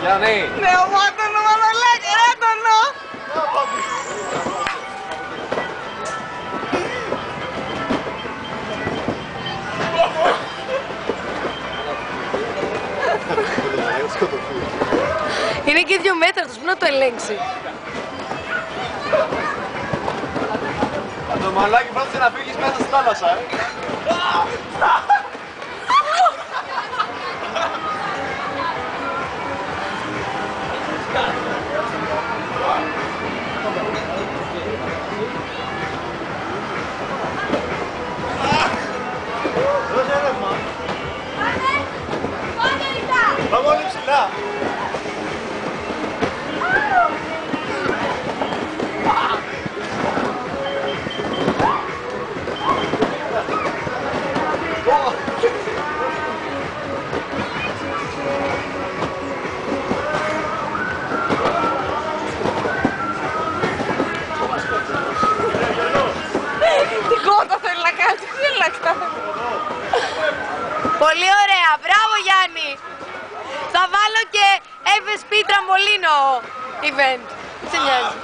Γιάννη! Νεομάτωνο μανολάκι, ράτωνο! Είναι και 2 μέτρα τους, πού να το ελέγξει. Το μαλάκι πρόσθεσε να φύγεις μέσα στη θάλασσα, Πάμε όλοι ψηλά. Τι κότα θέλει να κάνει, τι θέλει να κάνει. Πολύ ωραία, μπράβο Γιάννη. Θα βάλω και FSP τραμπολίνο event. Τι σε νοιάζει.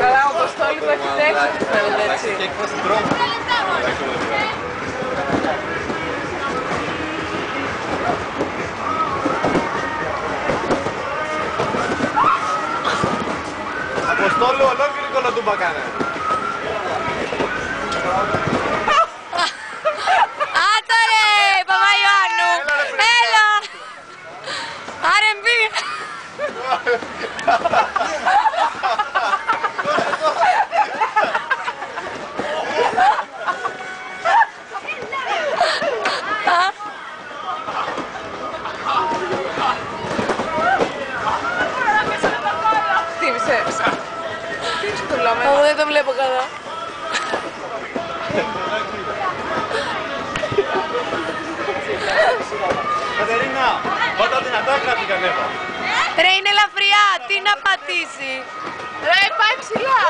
Καλά, ο Κωστόλη το έχει τρέξει, φαίνεται έτσι. Και έκφραση τρόμου. Αποστόλου, ολόκληρη κολοτούμπα κάνε. Άτα ρε, Παπαϊωάννου. Έλα. R&B. Χτύπησες. Χτύπησε το λάμμα. Εγώ δεν το βλέπω καλά. Κατερίνα, πάτα δυνατά κάτι κανένα. Ρε είναι ελαφριά, τι να πατήσει. Ρε, πάει ψηλά.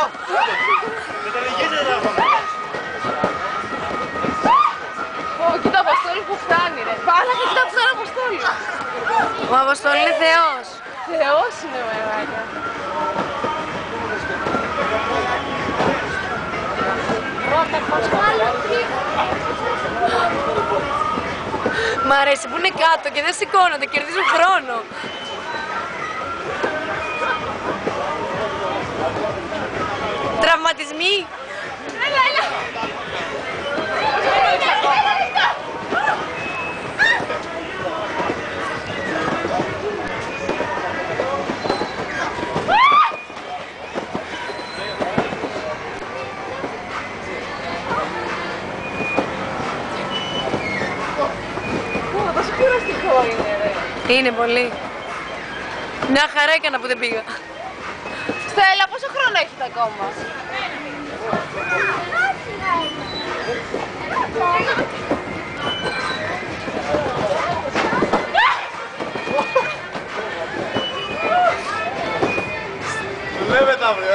Δεν τα λυγίζετε ακόμα. Ω, κοίτα Αποστόλη που φτάνει ρε. Πάρα και κοίτα τον Αποστόλη. Ο Αποστόλη είναι θεός. Θεός είναι μαγάκια. Μ' αρέσει που είναι κάτω και δεν σηκώνονται, κερδίζουν χρόνο. Τραυματισμοί. Έλα, έλα. Τόσο κουραστικό είναι ρε. Είναι πολύ. Μια χαρά έκανα που δεν πήγα. Στέλλα, πόσο χρόνο έχετε ακόμα? Δουλεύετε αύριο,